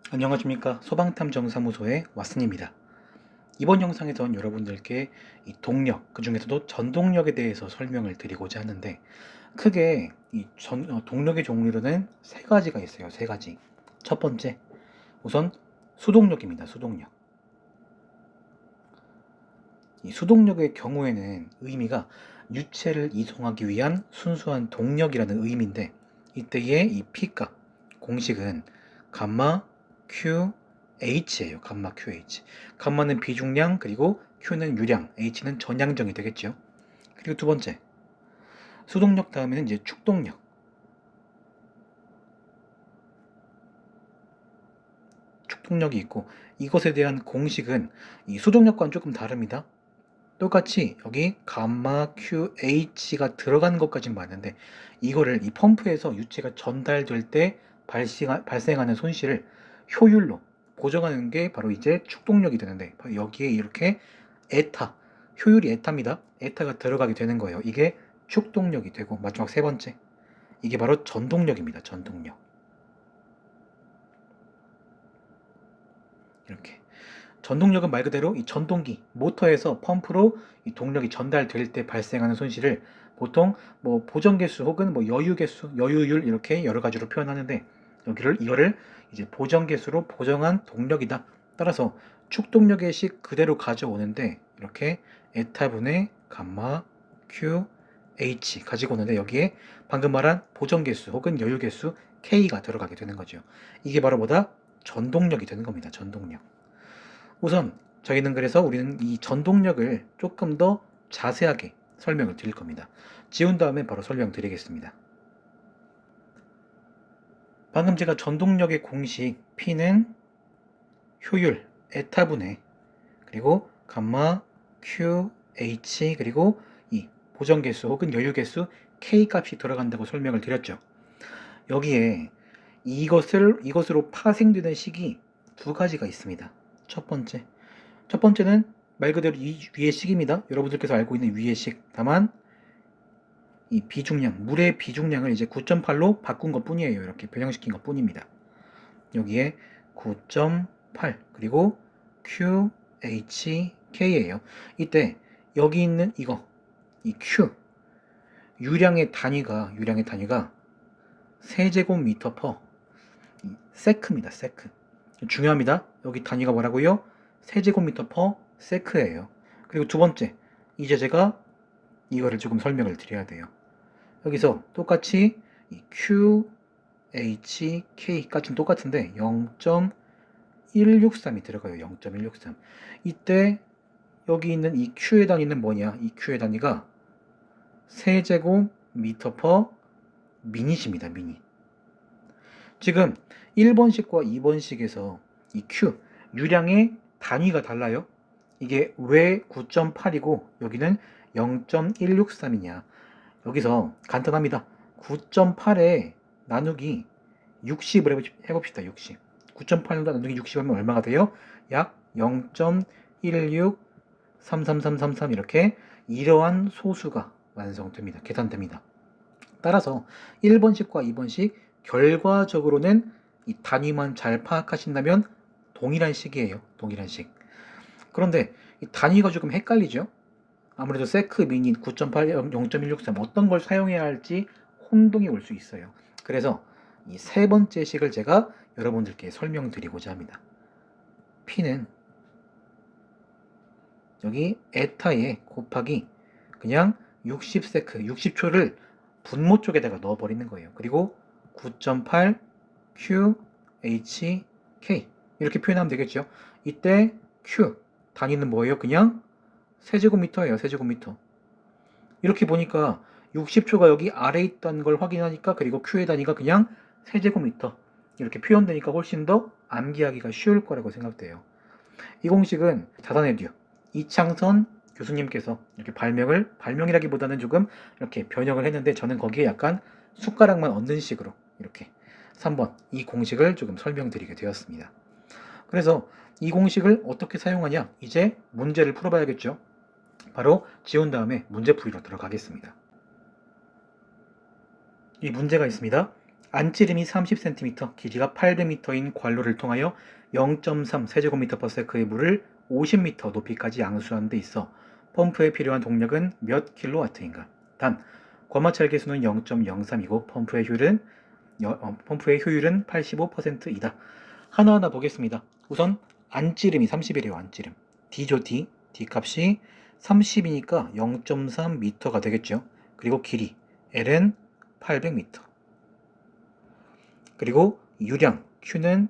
안녕하십니까. 소방탐정사무소의 왓슨입니다. 이번 영상에선 여러분들께 이 동력, 그 중에서도 전동력에 대해서 설명을 드리고자 하는데, 크게 동력의 종류로는 세 가지가 있어요. 세 가지. 첫 번째, 우선 수동력입니다. 수동력. 이 수동력의 경우에는 의미가 유체를 이송하기 위한 순수한 동력이라는 의미인데, 이때의 이 P값, 공식은 감마 Q H예요. 감마 QH. 감마는 비중량, 그리고 Q는 유량, H는 전향정이 되겠죠. 그리고 두 번째, 수동력 다음에는 이제 축동력. 축동력이 있고, 이것에 대한 공식은 이 수동력과는 조금 다릅니다. 똑같이 여기 감마 QH가 들어가는 것까지는 맞는데, 이거를 이 펌프에서 유체가 전달될 때 발생하는 손실을 효율로 보정하는 게 바로 이제 축동력이 되는데, 바로 여기에 이렇게 에타, 효율이 에타입니다. 에타가 들어가게 되는 거예요. 이게 축동력이 되고, 마지막 세 번째, 이게 바로 전동력입니다. 전동력. 이렇게 전동력은 말 그대로 이 전동기, 모터에서 펌프로 이 동력이 전달될 때 발생하는 손실을 보통 뭐 보정계수 혹은 뭐 여유계수, 여유율 이렇게 여러 가지로 표현하는데, 이거를 이제 보정계수로 보정한 동력이다. 따라서 축동력의 식 그대로 가져오는데, 이렇게 에타분의 감마 Q H 가지고 오는데, 여기에 방금 말한 보정계수 혹은 여유계수 K가 들어가게 되는 거죠. 이게 바로 뭐다? 전동력이 되는 겁니다. 전동력. 우선 저희는 그래서 우리는 이 전동력을 조금 더 자세하게 설명을 드릴 겁니다. 지운 다음에 바로 설명드리겠습니다. 방금 제가 전동력의 공식 P는 효율 에타분의, 그리고 감마 Q H, 그리고 이 보정계수 혹은 여유계수 K 값이 들어간다고 설명을 드렸죠. 여기에 이것으로 파생되는 식이 두 가지가 있습니다. 첫 번째는 말 그대로 이 위의 식입니다. 여러분들께서 알고 있는 위의 식. 다만 이 비중량, 물의 비중량을 이제 9.8로 바꾼 것 뿐이에요. 이렇게 변형시킨 것 뿐입니다. 여기에 9.8 그리고 QHK예요. 이때 여기 있는 이 Q 유량의 단위가 세제곱미터 퍼 세크입니다. 세크. 중요합니다. 여기 단위가 뭐라고요? 세제곱미터 퍼 세크예요. 그리고 두 번째, 이제 제가 이거를 조금 설명을 드려야 돼요. 여기서 똑같이 이 Q, H, K까지는 똑같은데 0.163이 들어가요. 0.163. 이때 여기 있는 이 Q의 단위는 뭐냐? 이 Q의 단위가 세제곱미터 퍼 미닛입니다. 미닛. 지금 1번식과 2번식에서 이 Q, 유량의 단위가 달라요. 이게 왜 9.8이고 여기는 0.163이냐. 여기서 간단합니다. 9.8에 나누기 60을 해봅시다. 60. 9.8로 나누기 60 하면 얼마가 돼요? 약 0.163333 이렇게 이러한 소수가 완성됩니다. 계산됩니다. 따라서 1번식과 2번식 결과적으로는 이 단위만 잘 파악하신다면 동일한 식이에요. 동일한 식. 그런데 이 단위가 조금 헷갈리죠? 아무래도 세크, 미닛, 9.8, 0.163 어떤 걸 사용해야 할지 혼동이 올 수 있어요. 그래서 이 세 번째 식을 제가 여러분들께 설명드리고자 합니다. P는 여기 에타에 곱하기 그냥 60세크, 60초를 분모 쪽에다가 넣어버리는 거예요. 그리고 9.8 Q, H, K 이렇게 표현하면 되겠죠. 이때 Q 단위는 뭐예요? 그냥 세제곱미터예요. 세제곱미터. 이렇게 보니까 60초가 여기 아래에 있다는 걸 확인하니까, 그리고 Q의 단위가 그냥 세제곱미터 이렇게 표현되니까 훨씬 더 암기하기가 쉬울 거라고 생각돼요. 이 공식은 자산의 이창선 교수님께서 이렇게 발명이라기보다는 조금 이렇게 변형을 했는데, 저는 거기에 약간 숟가락만 얹는 식으로 이렇게 3번 이 공식을 조금 설명드리게 되었습니다. 그래서 이 공식을 어떻게 사용하냐, 이제 문제를 풀어봐야겠죠. 바로 지운 다음에 문제풀이로 들어가겠습니다. 이 문제가 있습니다. 안찌름이 30cm, 길이가 800m인 관로를 통하여 0.3 세제곱미터/s의 물을 50m 높이까지 양수하는 데 있어 펌프에 필요한 동력은 몇 킬로와트인가? 단, 관마찰 계수는 0.03이고 펌프의 효율은 85%이다. 하나하나 보겠습니다. 우선 안찌름이 30이래요. 안찌름. D죠, D. D 값이 30이니까 0.3m가 되겠죠. 그리고 길이 L은 800m. 그리고 유량 Q는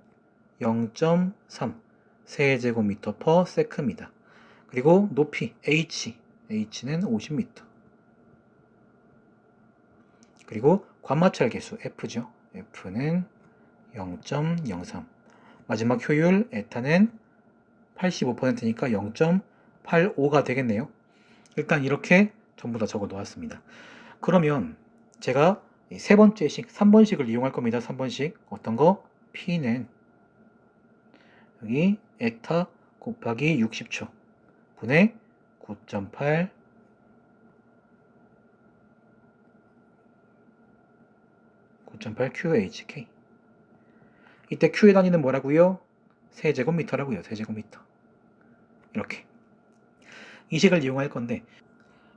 0.3 세제곱미터/s입니다. 그리고 높이 H는 50m. 그리고 관마찰 계수 F죠. F는 0.03. 마지막 효율 에타는 85%니까 0.85가 되겠네요. 일단 이렇게 전부 다 적어 놓았습니다. 그러면 제가 세 번째 식, 3번식을 이용할 겁니다. 3번식. 어떤 거? P는 여기 에타 곱하기 60초 분의 9.8 QHK. 이때 Q의 단위는 뭐라고요? 세제곱미터라고요. 세제곱미터. 이렇게. 이 식을 이용할 건데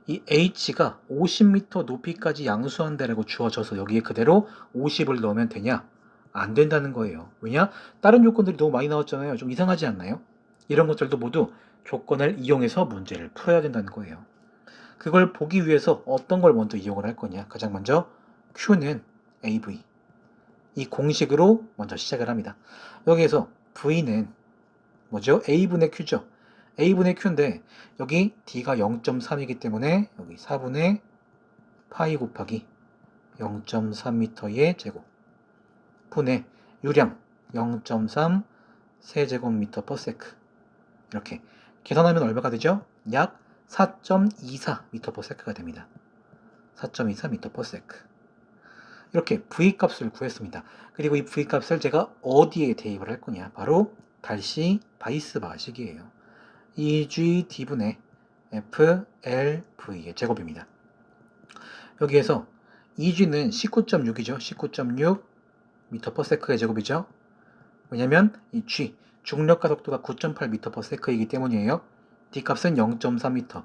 이 H가 50m 높이까지 양수한다라고 주어져서 여기에 그대로 50을 넣으면 되냐? 안 된다는 거예요. 왜냐? 다른 요건들이 너무 많이 나왔잖아요. 좀 이상하지 않나요? 이런 것들도 모두 조건을 이용해서 문제를 풀어야 된다는 거예요. 그걸 보기 위해서 어떤 걸 먼저 이용을 할 거냐? 가장 먼저 Q는 AV. 이 공식으로 먼저 시작을 합니다. 여기에서 V는 뭐죠? A분의 Q죠. A분의 Q인데 여기 D가 0.3이기 때문에 여기 4분의 파이 곱하기 0.3m의 제곱 분의 유량 0.3 세제곱미터/s. 이렇게 계산하면 얼마가 되죠? 약 4.24m/s가 됩니다. 4.24m/s. 이렇게 V 값을 구했습니다. 그리고 이 V 값을 제가 어디에 대입을 할 거냐? 바로 달시 바이스바식이에요. 2G D분의 FLV의 제곱입니다. 여기에서 2G는 19.6이죠. 19.6 m/s의 제곱이죠. 왜냐면 이 G, 중력가 속도가 9.8 m/s이기 때문이에요. D 값은 0.3m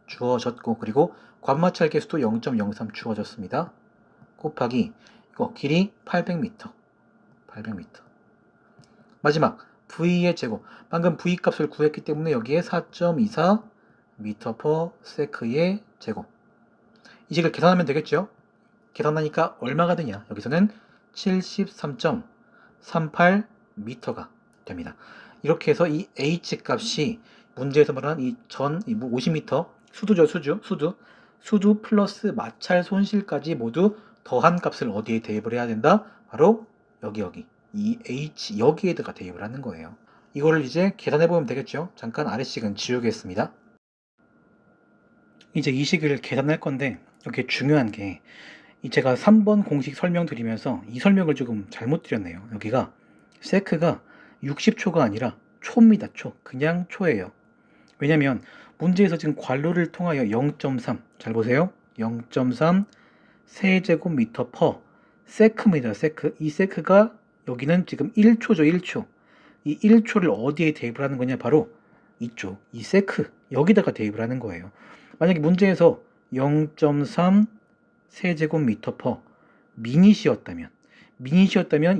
주어졌고, 그리고 관마찰 계수도 0.03 주어졌습니다. 곱하기 이거 길이 800m. 마지막 V의 제곱. 방금 V 값을 구했기 때문에 여기에 4.24 m/s의 제곱. 이 식을 계산하면 되겠죠? 계산하니까 얼마가 되냐? 여기서는 73.38m가 됩니다. 이렇게 해서 이 H 값이 문제에서 말하는 이 50m 수두죠, 수두 플러스 마찰 손실까지 모두 더한 값을 어디에 대입을 해야 된다? 바로 여기 이 H 여기에다가 대입을 하는 거예요. 이거를 이제 계산해 보면 되겠죠? 잠깐 아래식은 지우겠습니다. 이제 이 식을 계산할 건데 여기 중요한 게 제가 3번 공식 설명드리면서 이 설명을 조금 잘못 드렸네요. 여기가 세크가 60초가 아니라 초입니다. 초. 그냥 초예요. 왜냐면 문제에서 지금 관로를 통하여 0.3, 잘 보세요. 0.3 세제곱미터 퍼 세크입니다. 세크. 이 세크가 여기는 지금 1초죠. 1초. 이 1초를 어디에 대입을 하는 거냐? 바로 이쪽. 이 세크. 여기다가 대입을 하는 거예요. 만약에 문제에서 0.3 세제곱미터 퍼 미닛이었다면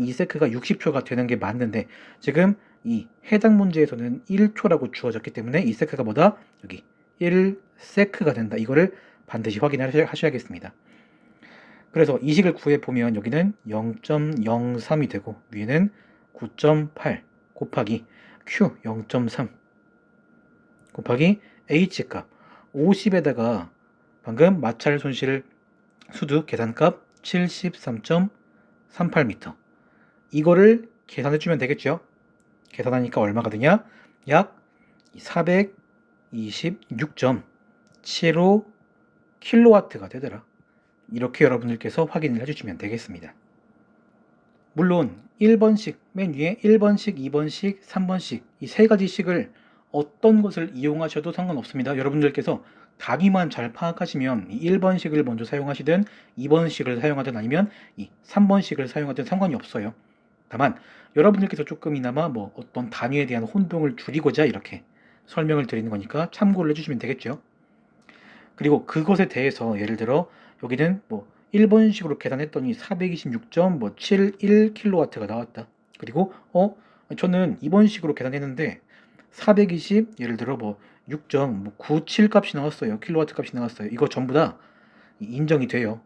이 세크가 60초가 되는 게 맞는데 지금 이 해당 문제에서는 1초라고 주어졌기 때문에 이 세크가 뭐다? 여기 1세크가 된다. 이거를 반드시 확인하셔야겠습니다. 그래서 이 식을 구해보면 여기는 0.03이 되고 위에는 9.8 곱하기 Q 0.3 곱하기 H값 50에다가 방금 마찰 손실 수두 계산값 73.38m. 이거를 계산해주면 되겠죠? 계산하니까 얼마가 되냐? 약 426.75 킬로와트가 되더라. 이렇게 여러분들께서 확인을 해주시면 되겠습니다. 물론 1번식, 맨 위에 1번식, 2번식, 3번식 이 세 가지 식을 어떤 것을 이용하셔도 상관없습니다. 여러분들께서 단위만 잘 파악하시면 이 1번식을 먼저 사용하시든 2번식을 사용하든 아니면 이 3번식을 사용하든 상관이 없어요. 다만 여러분들께서 조금이나마 뭐 어떤 단위에 대한 혼동을 줄이고자 이렇게 설명을 드리는 거니까 참고를 해주시면 되겠죠. 그리고 그것에 대해서 예를 들어 여기는 뭐 1번식으로 계산했더니 426.71kW가 나왔다. 그리고 저는 2번식으로 계산했는데 420 예를 들어 뭐 6.97 값이 나왔어요. 킬로와트 값이 나왔어요. 이거 전부 다 인정이 돼요.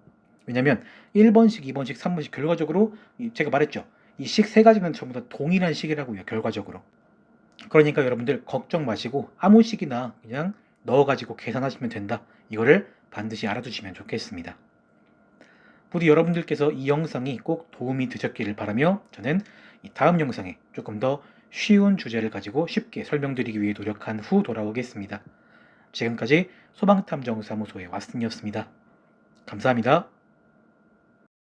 왜냐면 1번식, 2번식, 3번식 결과적으로 제가 말했죠. 이 식 세 가지는 전부 다 동일한 식이라고요. 결과적으로. 그러니까 여러분들 걱정 마시고 아무 식이나 그냥 넣어가지고 계산하시면 된다. 이거를 반드시 알아두시면 좋겠습니다. 부디 여러분들께서 이 영상이 꼭 도움이 되셨기를 바라며 저는 이 다음 영상에 조금 더 쉬운 주제를 가지고 쉽게 설명드리기 위해 노력한 후 돌아오겠습니다. 지금까지 소방탐정사무소의 왓슨이었습니다. 감사합니다.